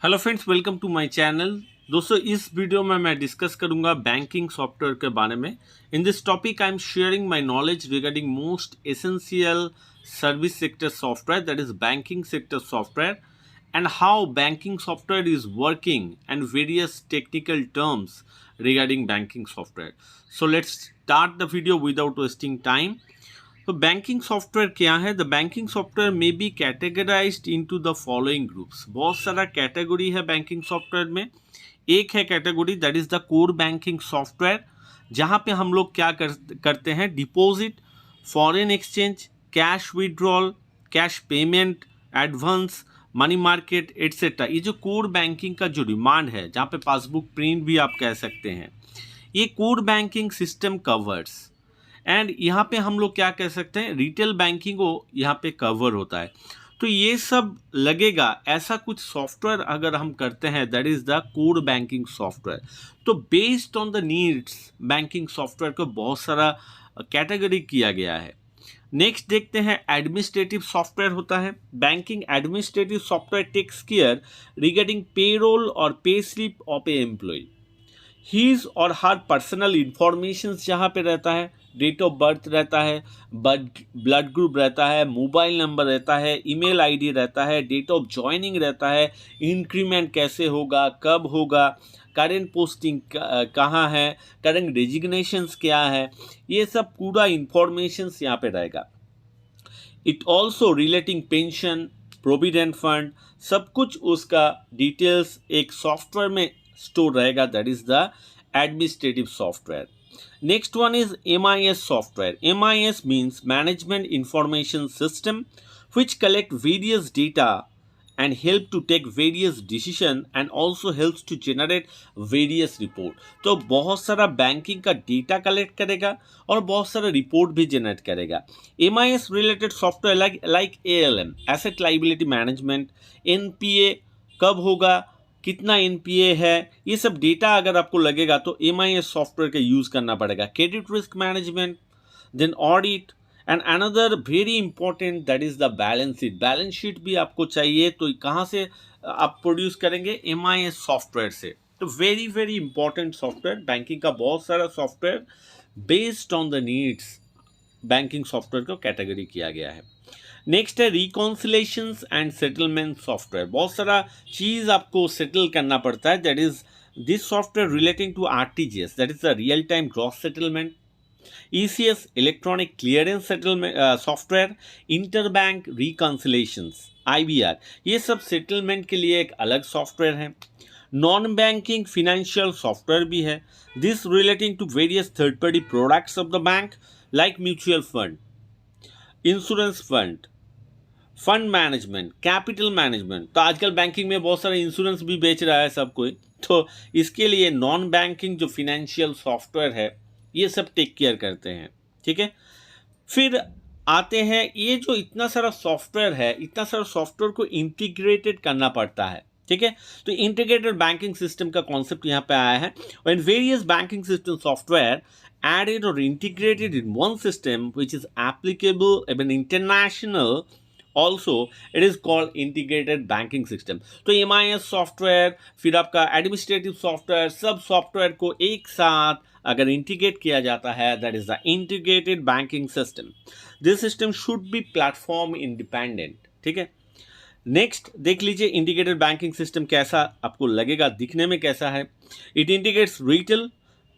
Hello friends, welcome to my channel. दोस्तों, इस video में मैं डिस्कस करूंगा बैंकिंग सॉफ्टवेयर के बारे में। In this topic I am sharing my knowledge regarding most essential service sector software, that is banking sector software, and how banking software is working and various technical terms regarding banking software. So let's start the video without wasting time. तो banking software क्या है? The banking software may be categorised into the following groups. बहुत सारा category है banking software में। एक है category that is the core banking software, जहाँ पे हम लोग क्या करते हैं, deposit, foreign exchange, cash withdrawal, cash payment, advance, money market etcetera. ये जो कोर बैंकिंग का जो डिमांड है, जहाँ पे पासबुक प्रिंट भी आप कह सकते हैं, ये core banking system covers. And यहाँ पे हम लोग क्या कह सकते हैं, रिटेल बैंकिंग को यहाँ पे कवर होता है। तो ये सब लगेगा ऐसा कुछ सॉफ्टवेयर अगर हम करते हैं, that is the core banking software. तो based on the needs banking software को बहुत सारा कैटेगरी किया गया है। नेक्स्ट देखते हैं, एडमिनिस्ट्रेटिव सॉफ्टवेयर होता है। Banking administrative software takes care regarding payroll और pay slip of a employ. His और हर पर्सनल इंफॉर्मेशन जहाँ पे रहता है, डेट ऑफ बर्थ रहता है, ब्लड ग्रुप रहता है, मोबाइल नंबर रहता है, ईमेल आईडी रहता है, डेट ऑफ ज्वाइनिंग रहता है, इंक्रीमेंट कैसे होगा, कब होगा, करेंट पोस्टिंग कहाँ है, करेंट डेजिग्नेशंस क्या है, ये सब पूरा इंफॉर्मेशंस यहाँ पे रहेगा। It also relating pension, provident fund, सब कुछ उसका डिटेल्स एक सॉफ्टवेयर में स्टोर रहेगा, that is the administrative software. Next one is MIS software. MIS means Management Information System, which collect various data and help to take various decision and also helps to generate various report. तो बहुत सारा banking का data collect करेगा और बहुत सारा report भी generate करेगा। MIS related software like ALM, Asset Liability Management, NPA कब होगा, कितना एनपीए है, ये सब डेटा अगर आपको लगेगा तो एमआईएस सॉफ्टवेयर का यूज़ करना पड़ेगा। Credit risk management, then audit, and another very important that is the balance sheet. Balance sheet भी आपको चाहिए, तो कहाँ से आप प्रोड्यूस करेंगे? एमआईएस सॉफ्टवेयर से। तो very very important software. Banking का बहुत सारा software based on the needs banking software को कैटेगरी किया गया है। नेक्स्ट है रिकॉन्सिलेशंस एंड सेटलमेंट सॉफ्टवेयर। बहुत सारा चीज़ आपको सेटल करना पड़ता है, that is this software relating to RTGS, that is the real time gross settlement, ECS electronic clearance settlement software, interbank reconciliations IBR, ये सब सेटलमेंट के लिए एक अलग सॉफ्टवेयर है। नॉन बैंकिंग फिनेंशियल सॉफ्टवेयर भी है, this relating to various third party products of the bank like mutual fund, insurance fund, fund management, capital management. तो आजकल बैंकिंग में बहुत सारे इंश्योरेंस भी बेच रहा है सब कोई, तो इसके लिए नॉन बैंकिंग जो फिनेंशियल सॉफ्टवेयर है ये सब टेक केयर करते हैं। ठीक है, फिर आते हैं, ये जो इतना सारा सॉफ्टवेयर है, इतना सारा सॉफ्टवेयर को इंटीग्रेटेड करना पड़ता है। ठीक है, तो इंटीग्रेटेड बैंकिंग सिस्टम का कॉन्सेप्ट यहाँ पे आया है। When various banking system software added or integrated in one system which is applicable even international, also it is called integrated banking system. तो MIS सॉफ्टवेयर, फिर आपका एडमिनिस्ट्रेटिव सॉफ्टवेयर, सब software को एक साथ अगर इंटीग्रेट किया जाता है, that is the integrated banking system. This system should be platform independent. ठीक है, नेक्स्ट देख लीजिए, इंटीग्रेटेड बैंकिंग सिस्टम कैसा आपको लगेगा, दिखने में कैसा है। It integrates retail,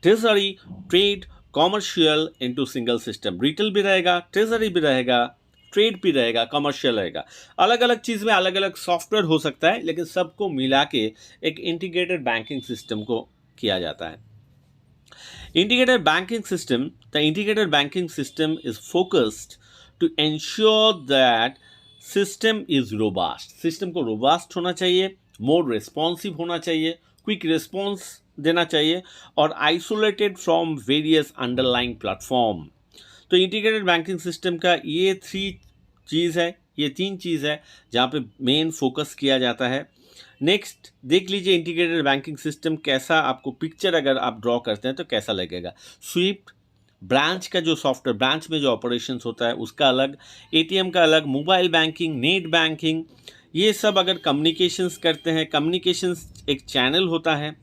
treasury, trade, commercial into single system. Retail भी रहेगा, ट्रेजरी भी रहेगा, ट्रेड भी रहेगा, कमर्शियल रहेगा। अलग अलग चीज़ में अलग अलग सॉफ्टवेयर हो सकता है, लेकिन सबको मिला के एक इंटीग्रेटेड बैंकिंग सिस्टम को किया जाता है। Integrated banking system, the integrated banking system is focused to ensure that system is robust. System को रोबास्ट होना चाहिए, मोर रिस्पॉन्सिव होना चाहिए, क्विक रिस्पॉन्स देना चाहिए, और isolated from various underlying platform. तो इंटीग्रेटेड बैंकिंग सिस्टम का ये तीन चीज़ है जहाँ पे मेन फोकस किया जाता है। नेक्स्ट देख लीजिए, इंटीग्रेटेड बैंकिंग सिस्टम कैसा, आपको पिक्चर अगर आप ड्रॉ करते हैं तो कैसा लगेगा। स्विफ्ट ब्रांच का जो सॉफ्टवेयर, ब्रांच में जो ऑपरेशंस होता है उसका अलग, एटीएम का अलग, मोबाइल बैंकिंग, नेट बैंकिंग, ये सब अगर कम्युनिकेशंस करते हैं, कम्युनिकेशंस एक चैनल होता है,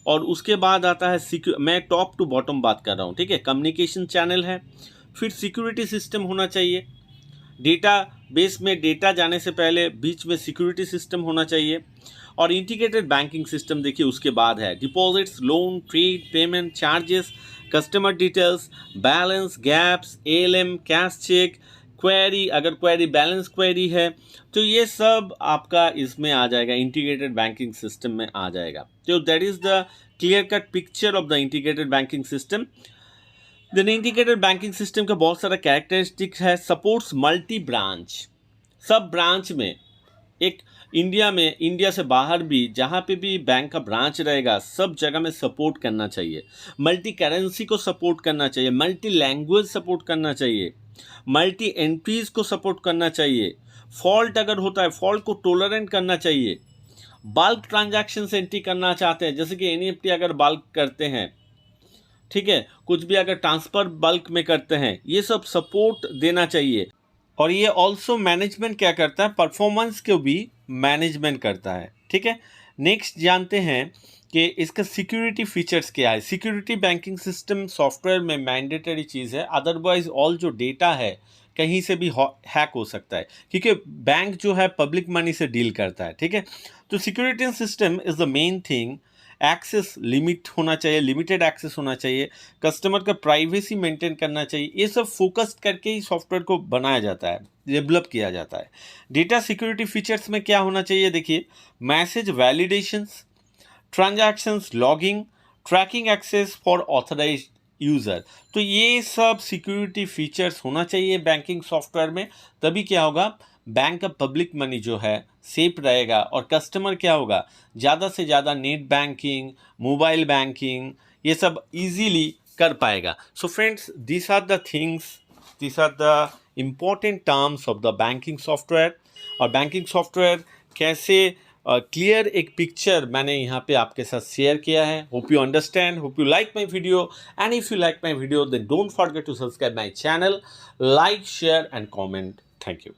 और उसके बाद आता है मैं टॉप टू बॉटम बात कर रहा हूँ, ठीक है। कम्युनिकेशन चैनल है, फिर सिक्योरिटी सिस्टम होना चाहिए, डेटा बेस में डेटा जाने से पहले बीच में सिक्योरिटी सिस्टम होना चाहिए, और इंटीग्रेटेड बैंकिंग सिस्टम देखिए उसके बाद है deposits, loan, trade, payment, charges, customer details, balance, gaps, ALM, cash cheque, query, अगर क्वेरी बैलेंस क्वेरी है तो ये सब आपका इसमें आ जाएगा, इंटीग्रेटेड बैंकिंग सिस्टम में आ जाएगा। तो that is the clear cut picture of the integrated banking system. Then integrated banking system का बहुत सारा कैरेक्टरिस्टिक्स है। सपोर्ट्स मल्टी ब्रांच, सब ब्रांच में, एक इंडिया में, इंडिया से बाहर भी जहाँ पे भी बैंक का ब्रांच रहेगा सब जगह में सपोर्ट करना चाहिए। मल्टी करेंसी को सपोर्ट करना चाहिए, मल्टी लैंग्वेज सपोर्ट करना चाहिए, मल्टी एंट्रीज को सपोर्ट करना चाहिए, फॉल्ट अगर होता है फॉल्ट को टोलरेंट करना चाहिए, बल्क ट्रांजैक्शन एंट्री करना चाहते हैं, जैसे कि एनईएफटी अगर बल्क करते हैं, ठीक है, कुछ भी अगर ट्रांसफ़र बल्क में करते हैं, ये सब सपोर्ट देना चाहिए। और ये ऑल्सो मैनेजमेंट क्या करता है, परफॉर्मेंस को भी मैनेजमेंट करता है, ठीक है। नेक्स्ट जानते हैं कि इसका सिक्योरिटी फीचर्स क्या है। सिक्योरिटी बैंकिंग सिस्टम सॉफ्टवेयर में मैंडेटरी चीज़ है, अदरवाइज ऑल जो डेटा है कहीं से भी हैक हो सकता है, क्योंकि बैंक जो है पब्लिक मनी से डील करता है, ठीक है। तो security system is the main thing. Access limit होना चाहिए, लिमिटेड एक्सेस होना चाहिए, कस्टमर का प्राइवेसी मेंटेन करना चाहिए, ये सब फोकस करके ही सॉफ्टवेयर को बनाया जाता है, डेवलप किया जाता है। डेटा सिक्योरिटी फीचर्स में क्या होना चाहिए, देखिए, message validations, transactions logging, tracking access for authorised user. तो ये सब सिक्योरिटी फीचर्स होना चाहिए बैंकिंग सॉफ्टवेयर में, तभी क्या होगा, बैंक का पब्लिक मनी जो है सेफ रहेगा, और कस्टमर क्या होगा, ज़्यादा से ज़्यादा नेट बैंकिंग, मोबाइल बैंकिंग, ये सब इजीली कर पाएगा। So friends, this are the things, this are the important terms of the banking software. और बैंकिंग सॉफ्टवेयर कैसे क्लियर एक पिक्चर मैंने यहाँ पे आपके साथ शेयर किया है। Hope you understand, hope you like my video, and if you like my video then don't forget to subscribe my channel, like, share and comment. Thank you.